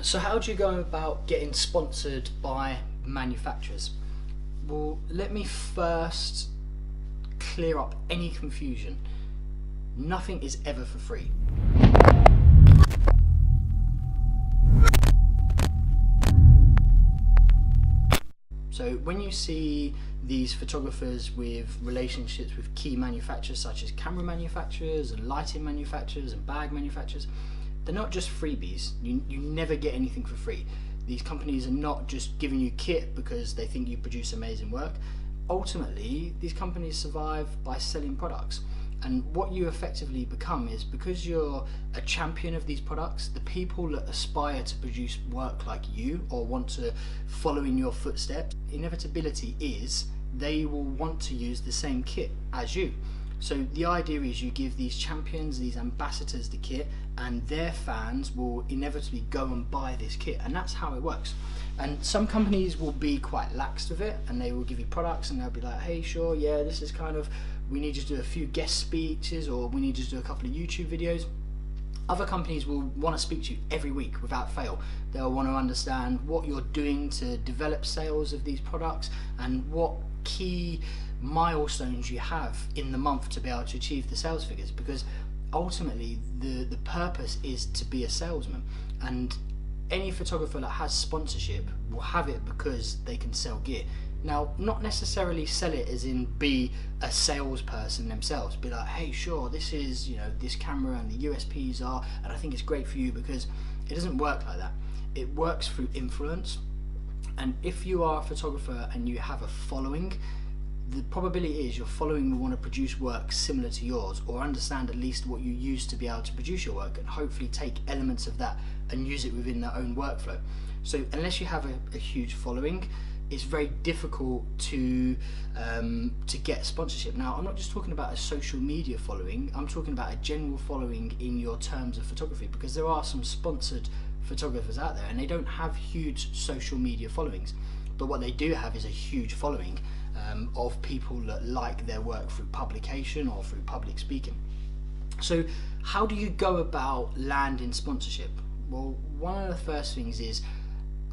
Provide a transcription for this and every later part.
So how do you go about getting sponsored by manufacturers? Well, let me first clear up any confusion. Nothing is ever for free. So when you see these photographers with relationships with key manufacturers such as camera manufacturers and lighting manufacturers and bag manufacturers, they're not just freebies. You never get anything for free. These companies are not just giving you kit because they think you produce amazing work. Ultimately, these companies survive by selling products. And what you effectively become is, because you're a champion of these products, the people that aspire to produce work like you or want to follow in your footsteps, inevitability is they will want to use the same kit as you. So the idea is you give these champions, these ambassadors the kit, and their fans will inevitably go and buy this kit, and that's how it works. And some companies will be quite lax with it, and they will give you products and they'll be like, hey, sure, yeah, this is kind of, we need you to do a few guest speeches, or we need you to do a couple of YouTube videos. Other companies will want to speak to you every week without fail. They'll want to understand what you're doing to develop sales of these products and what key milestones you have in the month to be able to achieve the sales figures, because ultimately the purpose is to be a salesman. And any photographer that has sponsorship will have it because they can sell gear. Now, not necessarily sell it as in be a salesperson themselves, be like, hey, sure, this is, you know, this camera and the USPs are, and I think it's great for you, because it doesn't work like that. It works through influence. And if you are a photographer and you have a following, the probability is your following will want to produce work similar to yours, or understand at least what you use to be able to produce your work, and hopefully take elements of that and use it within their own workflow. So unless you have a huge following, it's very difficult to get sponsorship. Now, I'm not just talking about a social media following, I'm talking about a general following in your terms of photography, because there are some sponsored photographers out there and they don't have huge social media followings, but what they do have is a huge following of people that like their work through publication or through public speaking. So how do you go about landing sponsorship? Well, one of the first things is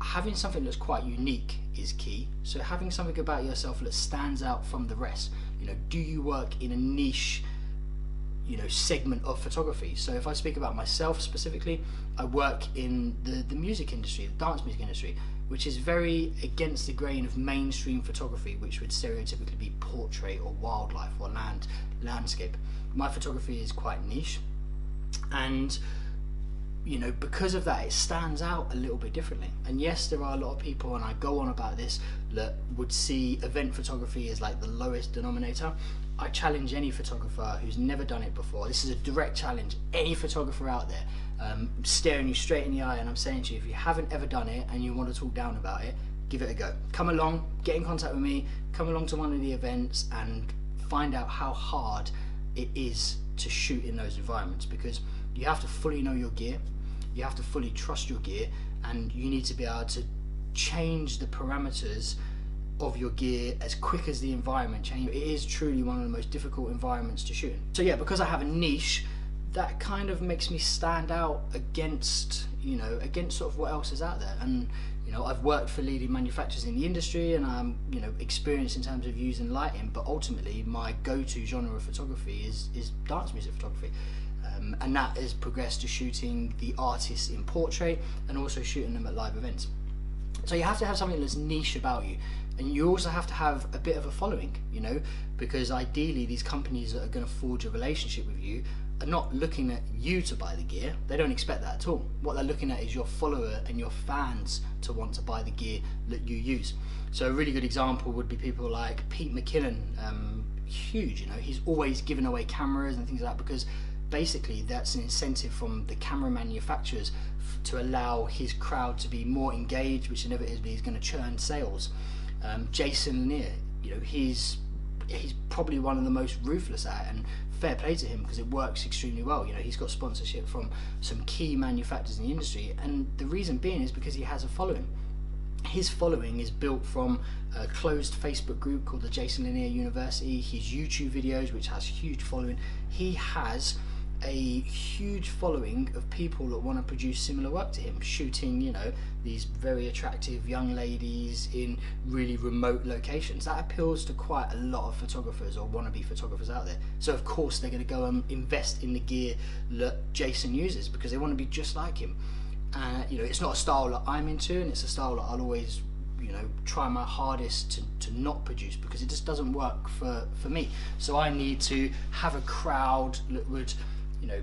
having something that's quite unique is key. So having something about yourself that stands out from the rest. You know, do you work in a niche, you know, segment of photography? So if I speak about myself specifically, I work in the music industry, the dance music industry, which is very against the grain of mainstream photography, which would stereotypically be portrait or wildlife or landscape. My photography is quite niche, and you know, because of that, it stands out a little bit differently. And yes, there are a lot of people, and I go on about this, that would see event photography as like the lowest denominator. I challenge any photographer who's never done it before. This is a direct challenge. Any photographer out there, staring you straight in the eye, and I'm saying to you, if you haven't ever done it and you want to talk down about it, give it a go. Come along, get in contact with me, come along to one of the events and find out how hard it is to shoot in those environments, because you have to fully know your gear, you have to fully trust your gear, and you need to be able to change the parameters of your gear as quick as the environment changes. It is truly one of the most difficult environments to shoot in. So yeah, because I have a niche, that kind of makes me stand out against, you know, against sort of what else is out there. And you know, I've worked for leading manufacturers in the industry, and I'm, you know, experienced in terms of using lighting, but ultimately my go-to genre of photography is dance music photography. And that has progressed to shooting the artists in portrait and also shooting them at live events. So you have to have something that's niche about you, and you also have to have a bit of a following, you know, because ideally these companies that are going to forge a relationship with you are not looking at you to buy the gear. They don't expect that at all. What they're looking at is your follower and your fans to want to buy the gear that you use. So a really good example would be people like Pete McKinnon, huge, you know, he's always giving away cameras and things like that, because basically that's an incentive from the camera manufacturers to allow his crowd to be more engaged, which inevitably is going to churn sales. Jason Lanier, you know, he's probably one of the most ruthless at it, and fair play to him because it works extremely well. You know, he's got sponsorship from some key manufacturers in the industry, and the reason being is because he has a following. His following is built from a closed Facebook group called the Jason Lanier University, his YouTube videos, which has huge following. He has a huge following of people that want to produce similar work to him, shooting, you know, these very attractive young ladies in really remote locations. That appeals to quite a lot of photographers or wannabe photographers out there. So of course they're going to go and invest in the gear that Jason uses because they want to be just like him. You know, it's not a style that I'm into, and it's a style that I'll always, you know, try my hardest to not produce because it just doesn't work for me. So I need to have a crowd that would, you know,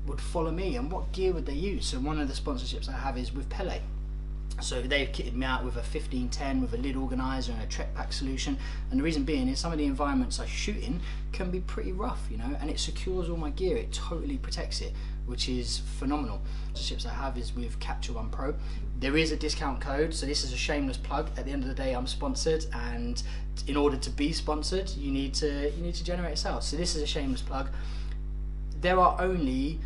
would follow me. And what gear would they use? So one of the sponsorships I have is with Pele. So they've kitted me out with a 1510 with a lid organizer and a Trek pack solution, and the reason being is some of the environments I shoot in can be pretty rough, you know, and it secures all my gear, it totally protects it, which is phenomenal. The sponsorships I have is with Capsule Pro. There is a discount code, so this is a shameless plug. At the end of the day, I'm sponsored, and in order to be sponsored, you need to generate sales. So this is a shameless plug. There are only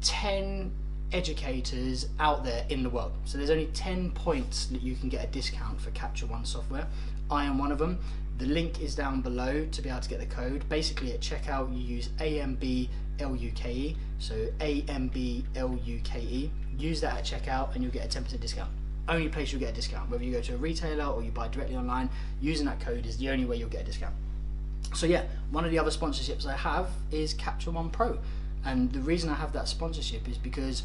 10 educators out there in the world, so there's only 10 points that you can get a discount for Capture One software. I am one of them. The link is down below to be able to get the code. Basically at checkout you use AMBLUKE, so AMBLUKE, use that at checkout and you'll get a 10% discount. Only place you'll get a discount, whether you go to a retailer or you buy directly online, using that code is the only way you'll get a discount. So yeah, one of the other sponsorships I have is Capture One Pro. And the reason I have that sponsorship is because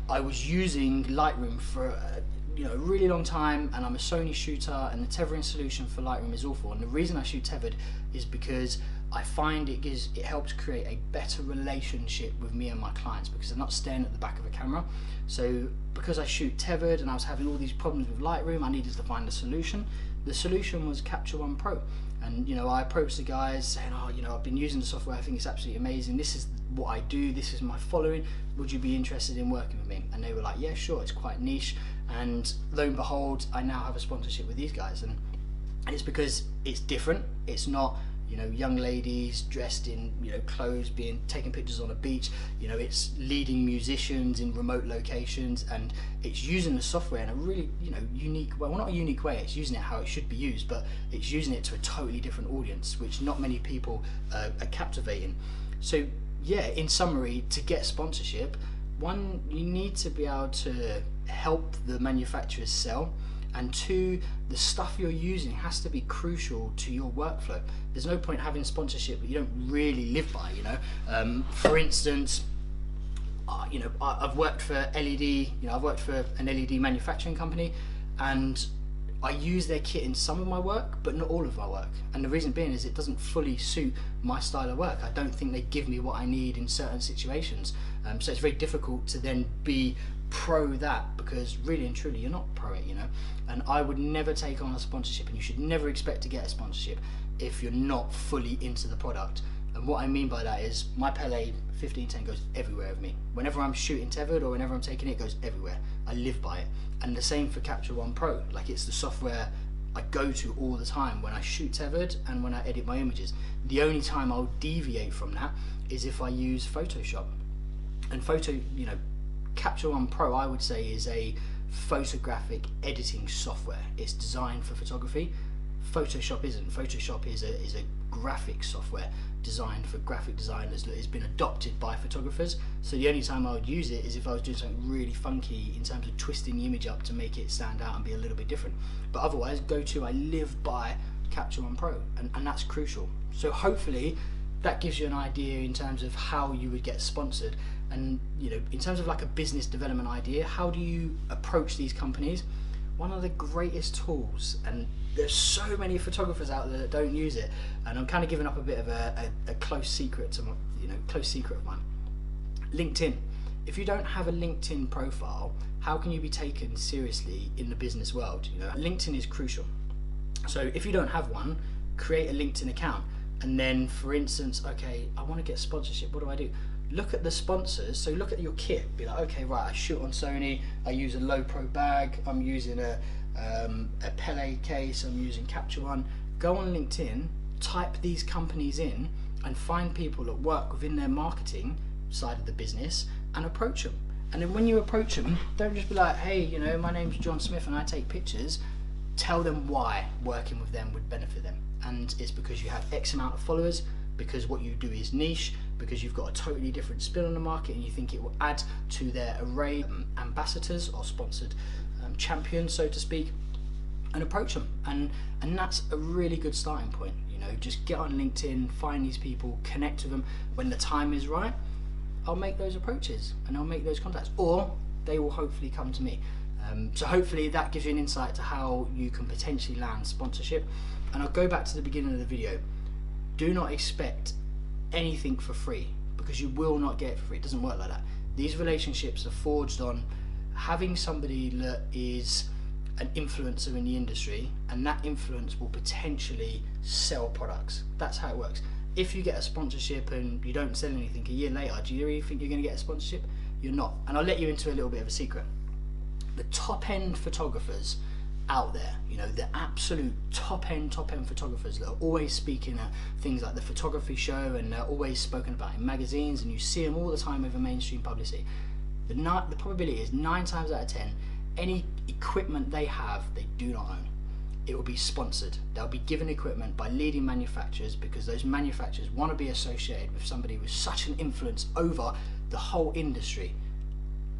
I was using Lightroom for a really long time, and I'm a Sony shooter, and the tethering solution for Lightroom is awful. And the reason I shoot tethered is because I find it helps create a better relationship with me and my clients because they're not staring at the back of a camera. So because I shoot tethered and I was having all these problems with Lightroom, I needed to find a solution. The solution was Capture One Pro. And I approached the guys saying, I've been using the software, I think it's absolutely amazing, this is what I do, this is my following, would you be interested in working with me? And they were like, yeah, sure, it's quite niche. And lo and behold, I now have a sponsorship with these guys, and it's because it's different. It's not young ladies dressed in clothes taking pictures on a beach. It's leading musicians in remote locations, and it's using the software in a really unique way. Well, not a unique way, it's using it how it should be used, but it's using it to a totally different audience, which not many people are captivating. So yeah, in summary, to get sponsorship, one, you need to be able to help the manufacturers sell, and two, the stuff you're using has to be crucial to your workflow. There's no point having sponsorship that you don't really live by. For instance, I've worked for LED. I've worked for an LED manufacturing company, and I use their kit in some of my work, but not all of my work. And the reason being is it doesn't fully suit my style of work. I don't think they give me what I need in certain situations. So it's very difficult to then be pro that, because really and truly you're not pro it, and I would never take on a sponsorship, and you should never expect to get a sponsorship if you're not fully into the product. And what I mean by that is my Pele 1510 goes everywhere with me. Whenever I'm shooting tethered or whenever I'm taking it, it goes everywhere. I live by it. And the same for Capture One Pro. Like, it's the software I go to all the time when I shoot tethered and when I edit my images. The only time I'll deviate from that is if I use Photoshop. And Capture One Pro, I would say, is a photographic editing software. It's designed for photography. Photoshop isn't. Photoshop is a graphic software designed for graphic designers that has been adopted by photographers. So the only time I would use it is if I was doing something really funky in terms of twisting the image up to make it stand out and be a little bit different. But otherwise, I live by Capture One Pro, and that's crucial. So hopefully that gives you an idea in terms of how you would get sponsored. And in terms of like a business development idea, how do you approach these companies? One of the greatest tools, and there's so many photographers out there that don't use it, and I'm kind of giving up a bit of a close secret to my, close secret of mine. LinkedIn. If you don't have a LinkedIn profile, how can you be taken seriously in the business world? LinkedIn is crucial. So if you don't have one, create a LinkedIn account, and then, for instance, okay, I want to get sponsorship. What do I do? Look at the sponsors. So look at your kit. Be like, okay, right, I shoot on Sony. I use a low pro bag. I'm using a Pele case. I'm using Capture One. Go on LinkedIn, type these companies in, and find people that work within their marketing side of the business and approach them. And then when you approach them, don't just be like, hey, my name's John Smith and I take pictures. Tell them why working with them would benefit them. And it's because you have X amount of followers, because what you do is niche, because you've got a totally different spin on the market and you think it will add to their array of ambassadors or sponsored champions, so to speak, and approach them. And that's a really good starting point. You know, just get on LinkedIn, find these people, connect with them. When the time is right, I'll make those approaches and I'll make those contacts, or they will hopefully come to me. So hopefully that gives you an insight to how you can potentially land sponsorship. And I'll go back to the beginning of the video. Do not expect anything for free, because you will not get it for free. It doesn't work like that. These relationships are forged on having somebody that is an influencer in the industry, and that influence will potentially sell products. That's how it works. If you get a sponsorship and you don't sell anything a year later, do you really think you're going to get a sponsorship? You're not. And I'll let you into a little bit of a secret. The top end photographers out there, you know, the absolute top end photographers that are always speaking at things like the photography show, and they're always spoken about in magazines, and you see them all the time over mainstream publicity. The probability is 9 times out of 10, any equipment they have, they do not own. It will be sponsored. They'll be given equipment by leading manufacturers, because those manufacturers want to be associated with somebody with such an influence over the whole industry.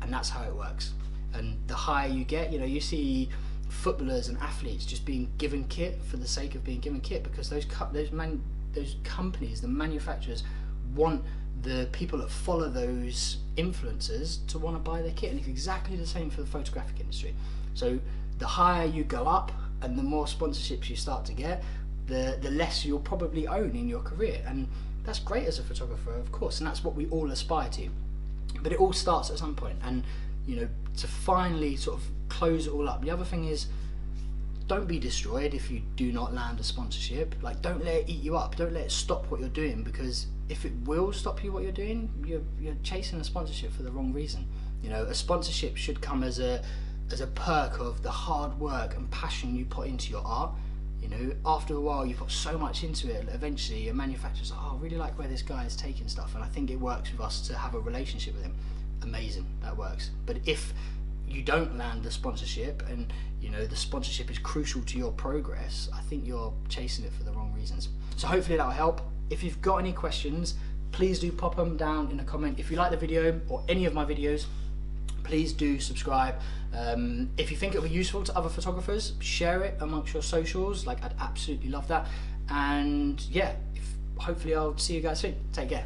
And that's how it works. And the higher you get, you know, you see footballers and athletes just being given kit for the sake of being given kit, because those companies, the manufacturers, want the people that follow those influencers to want to buy their kit. And it's exactly the same for the photographic industry. So the higher you go up and the more sponsorships you start to get, the less you'll probably own in your career. And that's great as a photographer, of course, and that's what we all aspire to. But it all starts at some point. And you know, to finally sort of close it all up, the other thing is, don't be destroyed if you do not land a sponsorship. Like, don't let it eat you up. Don't let it stop what you're doing, because if it will stop you what you're doing, you're chasing a sponsorship for the wrong reason. You know, a sponsorship should come as a perk of the hard work and passion you put into your art. You know, after a while you put so much into it, eventually a manufacturer's like, oh, I really like where this guy is taking stuff, and I think it works with us to have a relationship with him. Amazing, that works. But if you don't land the sponsorship, and you know the sponsorship is crucial to your progress, I think you're chasing it for the wrong reasons. So hopefully that will help. If you've got any questions, please do pop them down in a comment. If you like the video or any of my videos, please do subscribe. If you think it will be useful to other photographers, share it amongst your socials. Like, I'd absolutely love that. And yeah, hopefully I'll see you guys soon. Take care.